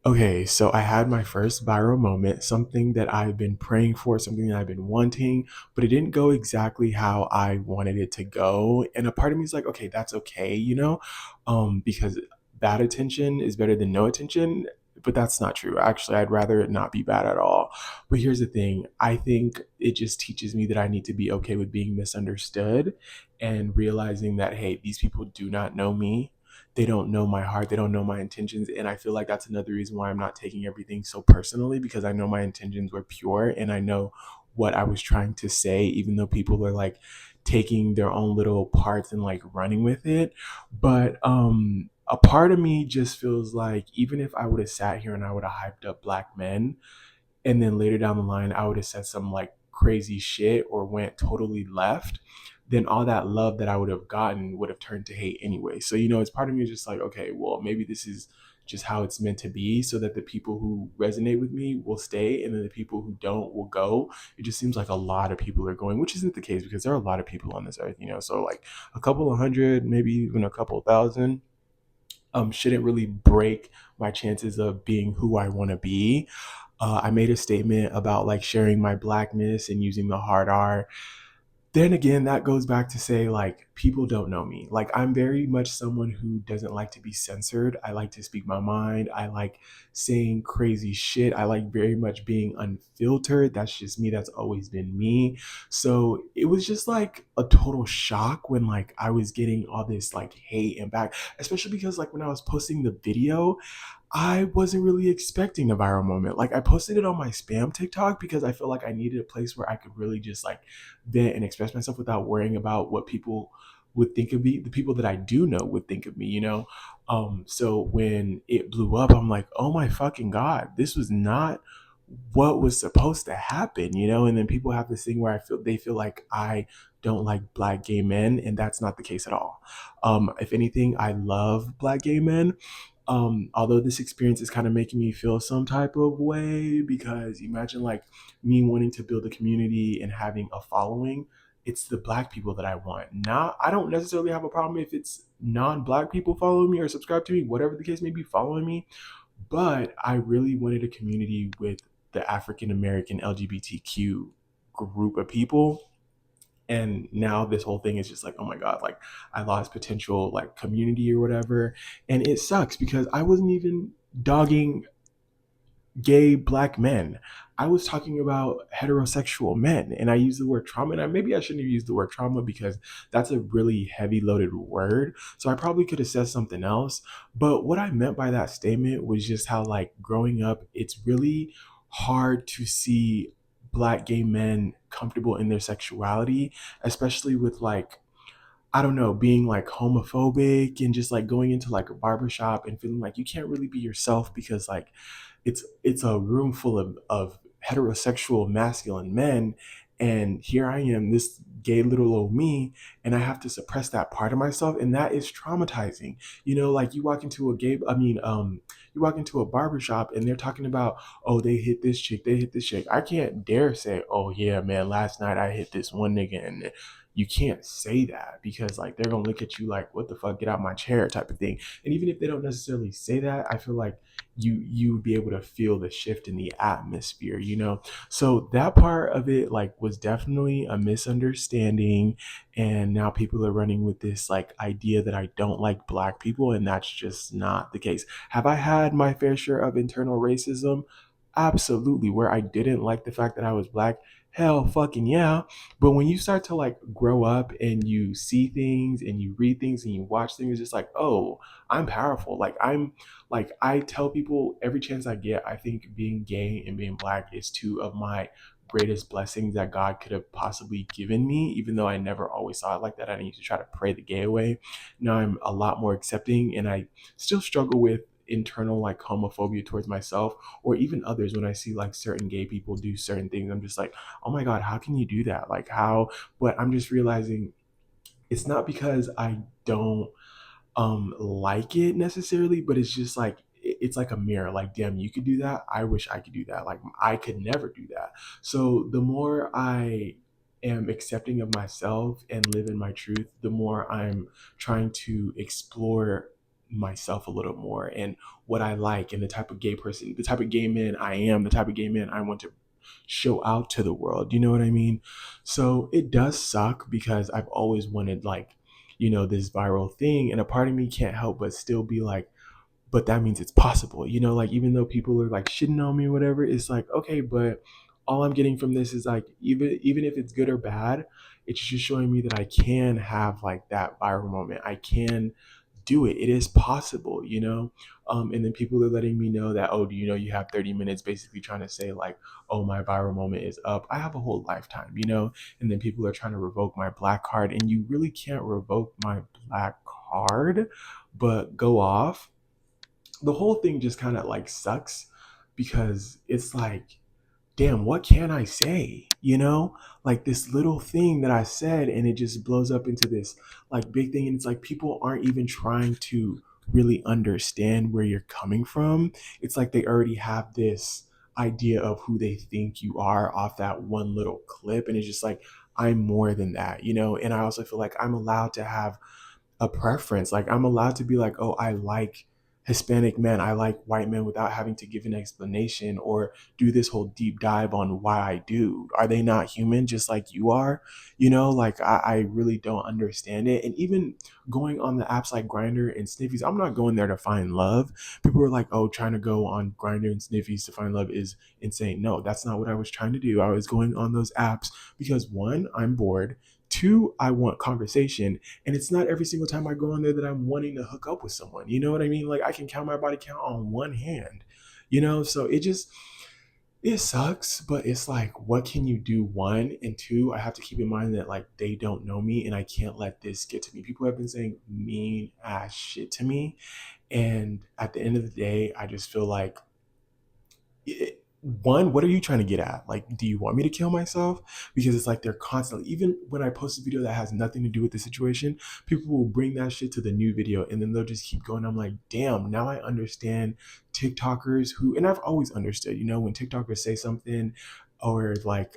Okay, so I had my first viral moment, something that I've been praying for, something that I've been wanting, but it didn't go exactly how I wanted it to go. And a part of me is like, okay, that's okay, because bad attention is better than no attention. But that's not true. Actually, I'd rather it not be bad at all. But here's the thing, I think it just teaches me that I need to be okay with being misunderstood and realizing that, hey, these people do not know me, they don't know my heart, they don't know my intentions. And I feel like that's another reason why I'm not taking everything so personally, because I know my intentions were pure and I know what I was trying to say, even though people are like taking their own little parts and like running with it. But a part of me just feels like even if I would have sat here and I would have hyped up black men, and then later down the line I would have said some like crazy shit or went totally left, then all that love that I would have gotten would have turned to hate anyway. So it's part of me just like, okay, well, maybe this is just how it's meant to be, so that the people who resonate with me will stay and then the people who don't will go. It just seems like a lot of people are going, which isn't the case because there are a lot of people on this earth. So like a couple of hundred, maybe even a couple of thousand shouldn't really break my chances of being who I want to be. I made a statement about like sharing my blackness and using the hard R. Then again, that goes back to say, like, people don't know me. Like, I'm very much someone who doesn't like to be censored. I like to speak my mind. I like saying crazy shit. I like very much being unfiltered. That's just me. That's always been me. So it was just like a total shock when like I was getting all this like hate and back, especially because like when I was posting the video, I wasn't really expecting a viral moment. Like I posted it on my spam TikTok because I feel like I needed a place where I could really just like vent and express myself without worrying about what people would think of me. The people that I do know would think of me. So when it blew up, I'm like, oh my fucking God, this was not what was supposed to happen. And then people have this thing where they feel like I don't like black gay men, and that's not the case at all. If anything, I love black gay men. Although this experience is kind of making me feel some type of way, because imagine like me wanting to build a community and having a following. It's the black people that I want. Now, I don't necessarily have a problem if it's non-black people following me or subscribe to me, whatever the case may be, following me. But I really wanted a community with the African American LGBTQ group of people. And now this whole thing is just like, oh my God, like I lost potential like community or whatever. And it sucks because I wasn't even dogging gay black men. I was talking about heterosexual men, and I used the word trauma. And maybe I shouldn't have used the word trauma because that's a really heavy loaded word. So I probably could have said something else. But what I meant by that statement was just how, like, growing up, it's really hard to see black gay men comfortable in their sexuality, especially with like, I don't know, being like homophobic and just like going into like a barbershop and feeling like you can't really be yourself because like it's a room full of heterosexual masculine men, and here I am, this gay little old me, and I have to suppress that part of myself, and that is traumatizing. Like you walk into a barbershop and they're talking about, oh, they hit this chick, they hit this chick. I can't dare say, oh yeah, man, last night I hit this one nigga, and you can't say that because like they're gonna look at you like, what the fuck, get out my chair type of thing. And even if they don't necessarily say that, I feel like you would be able to feel the shift in the atmosphere. So that part of it like was definitely a misunderstanding, and now people are running with this like idea that I don't like black people, and that's just not the case. Have I had my fair share of internal racism? Absolutely, where I didn't like the fact that I was black. Hell fucking yeah. But when you start to like grow up and you see things and you read things and you watch things, it's just like, oh, I'm powerful. Like I tell people every chance I get, I think being gay and being black is two of my greatest blessings that God could have possibly given me, even though I never always saw it like that. I used to try to pray the gay away. Now I'm a lot more accepting, and I still struggle with internal like homophobia towards myself or even others. When I see like certain gay people do certain things, I'm just like, oh my God, how can you do that? Like how? But I'm just realizing it's not because I don't like it necessarily, but it's just like it's like a mirror. Like, damn, you could do that. I wish I could do that. Like I could never do that. So the more I am accepting of myself and live in my truth, the more I'm trying to explore myself a little more and what I like and the type of gay person, the type of gay man I am, the type of gay man I want to show out to the world. You know what I mean? So it does suck because I've always wanted like, this viral thing. And a part of me can't help but still be like, but that means it's possible. Like even though people are like shitting on me or whatever, it's like, okay, but all I'm getting from this is like even if it's good or bad, it's just showing me that I can have like that viral moment. I can do it. It is possible. And then people are letting me know that, oh, do you know you have 30 minutes, basically trying to say like, oh, my viral moment is up. I have a whole lifetime. And then people are trying to revoke my black card, and you really can't revoke my black card, but go off. The whole thing just kind of like sucks because it's like, damn, what can I say? Like this little thing that I said, and it just blows up into this like big thing. And it's like people aren't even trying to really understand where you're coming from. It's like they already have this idea of who they think you are off that one little clip. And it's just like, I'm more than that. And I also feel like I'm allowed to have a preference. Like I'm allowed to be like, oh, I like Hispanic men, I like white men without having to give an explanation or do this whole deep dive on why I do. Are they not human just like you are? Like I really don't understand it. And even going on the apps like Grinder and Sniffies, I'm not going there to find love. People are like, oh, trying to go on Grinder and Sniffies to find love is insane. No, that's not what I was trying to do. I was going on those apps because one, I'm bored. Two, I want conversation. And it's not every single time I go on there that I'm wanting to hook up with someone. You know what I mean? Like I can count my body count on one hand. So it sucks, but it's like, what can you do? One, and two, I have to keep in mind that like they don't know me and I can't let this get to me. People have been saying mean ass shit to me. And at the end of the day, I just feel like one, what are you trying to get at? Like, do you want me to kill myself? Because it's like they're constantly, even when I post a video that has nothing to do with the situation, people will bring that shit to the new video and then they'll just keep going. I'm like, damn, now I understand TikTokers who, and I've always understood, when TikTokers say something or like,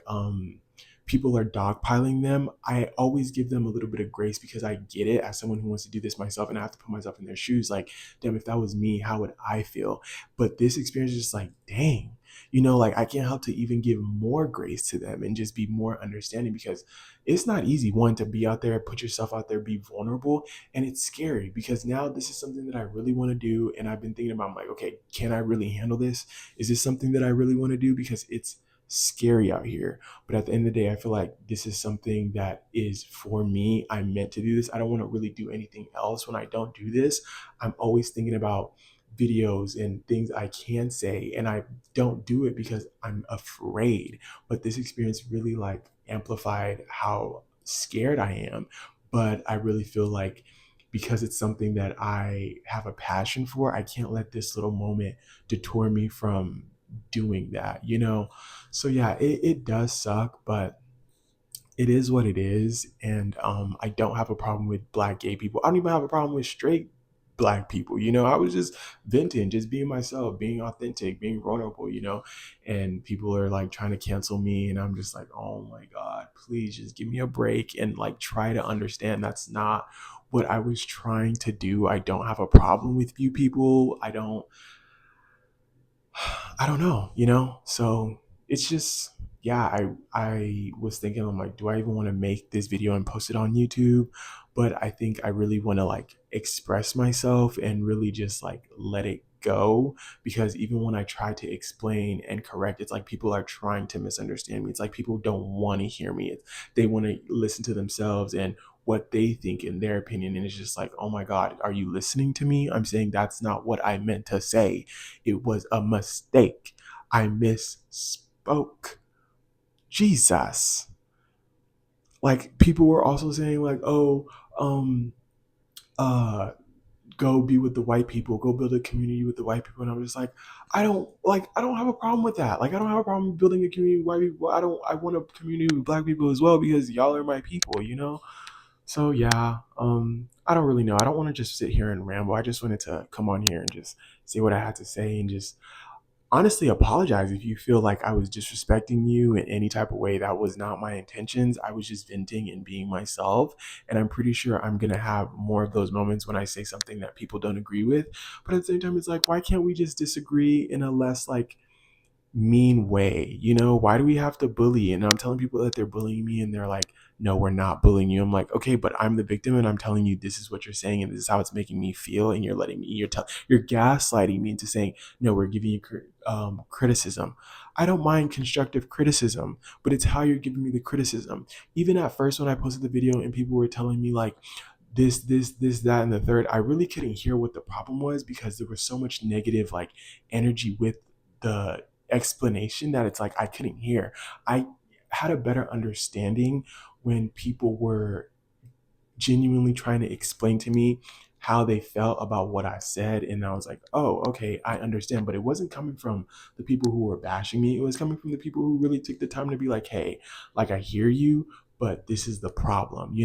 people are dogpiling them, I always give them a little bit of grace because I get it as someone who wants to do this myself and I have to put myself in their shoes. Like, damn, if that was me, how would I feel? But this experience is just like, dang, like I can't help to even give more grace to them and just be more understanding because it's not easy, one, to be out there, put yourself out there, be vulnerable. And it's scary because now this is something that I really want to do. And I've been thinking about, I'm like, okay, can I really handle this? Is this something that I really want to do? Because it's scary out here. But at the end of the day, I feel like this is something that is for me. I'm meant to do this. I don't want to really do anything else when I don't do this. I'm always thinking about videos and things I can say, and I don't do it because I'm afraid. But this experience really like amplified how scared I am. But I really feel like because it's something that I have a passion for, I can't let this little moment detour me from doing that. So yeah, it does suck, but it is what it is. And I don't have a problem with black gay people. I don't even have a problem with straight black people. I was just venting, just being myself, being authentic, being vulnerable. And people are like trying to cancel me, and I'm just like, oh my God, please just give me a break and like try to understand that's not what I was trying to do. I don't have a problem with you people. I don't know. So it's just, yeah, I was thinking, I'm like, do I even want to make this video and post it on YouTube? But I think I really want to like express myself and really just like let it go, because even when I try to explain and correct, it's like people are trying to misunderstand me. It's like people don't want to hear me. They want to listen to themselves and what they think in their opinion. And it's just like, oh my God, are you listening to me? I'm saying that's not what I meant to say. It was a mistake. I misspoke. Jesus. Like people were also saying like, oh, um, uh, go be with the white people, go build a community with the white people. And I'm just like, I don't have a problem with that. Like I don't have a problem building a community with white people. I want a community with black people as well because y'all are my people. So yeah, I don't really know. I don't want to just sit here and ramble. I just wanted to come on here and just say what I had to say and just honestly apologize if you feel like I was disrespecting you in any type of way. That was not my intentions. I was just venting and being myself. And I'm pretty sure I'm going to have more of those moments when I say something that people don't agree with. But at the same time, it's like, why can't we just disagree in a less like mean way? Why do we have to bully? And I'm telling people that they're bullying me and they're like, no, we're not bullying you. I'm like, okay, but I'm the victim and I'm telling you this is what you're saying and this is how it's making me feel. And you're gaslighting me into saying, no, we're giving you criticism. I don't mind constructive criticism, but it's how you're giving me the criticism. Even at first, when I posted the video and people were telling me like, this, that, and the third, I really couldn't hear what the problem was because there was so much negative like energy with the explanation that it's like I couldn't hear. I had a better understanding when people were genuinely trying to explain to me how they felt about what I said. And I was like, oh, okay, I understand. But it wasn't coming from the people who were bashing me. It was coming from the people who really took the time to be like, hey, like I hear you, but this is the problem.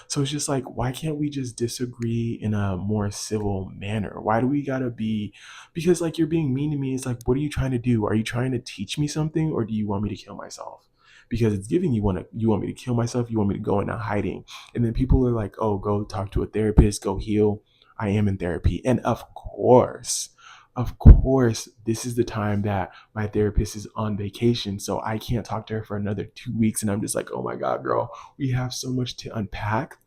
So it's just like, why can't we just disagree in a more civil manner? Why do we gotta be, because like you're being mean to me. It's like, what are you trying to do? Are you trying to teach me something or do you want me to kill myself? Because it's giving you want me to kill myself, you want me to go into hiding. And then people are like, oh, go talk to a therapist, go heal. I am in therapy. And of course, this is the time that my therapist is on vacation. So I can't talk to her for another 2 weeks. And I'm just like, oh my God, girl, we have so much to unpack.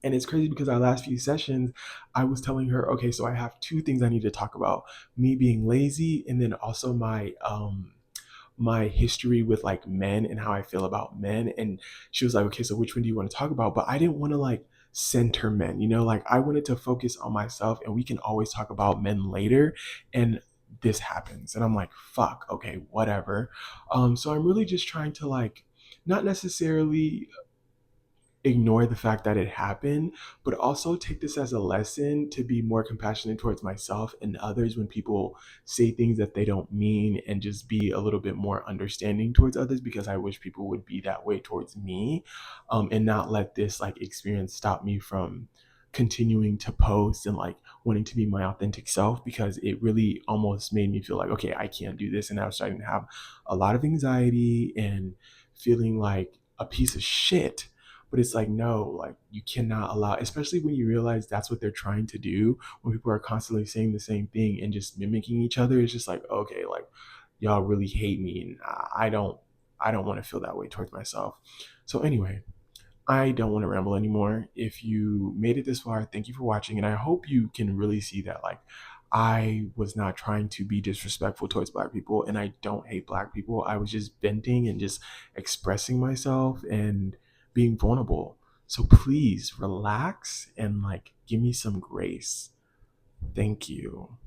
And it's crazy because our last few sessions, I was telling her, okay, so I have two things I need to talk about: me being lazy, and then also my history with like men and how I feel about men. And she was like, okay, so which one do you want to talk about? But I didn't want to like center men, like I wanted to focus on myself and we can always talk about men later. And this happens. And I'm like, fuck, okay, whatever. So I'm really just trying to like not necessarily ignore the fact that it happened, but also take this as a lesson to be more compassionate towards myself and others when people say things that they don't mean, and just be a little bit more understanding towards others, because I wish people would be that way towards me, and not let this like experience stop me from continuing to post and like wanting to be my authentic self, because it really almost made me feel like, okay, I can't do this. And I was starting to have a lot of anxiety and feeling like a piece of shit. But it's like, no, like you cannot allow, especially when you realize that's what they're trying to do, when people are constantly saying the same thing and just mimicking each other. It's just like, okay, like y'all really hate me, and I don't want to feel that way towards myself. So anyway, I don't want to ramble anymore. If you made it this far, thank you for watching. And I hope you can really see that, like, I was not trying to be disrespectful towards Black people, and I don't hate Black people. I was just venting and just expressing myself and being vulnerable. So please relax and, like, give me some grace. Thank you.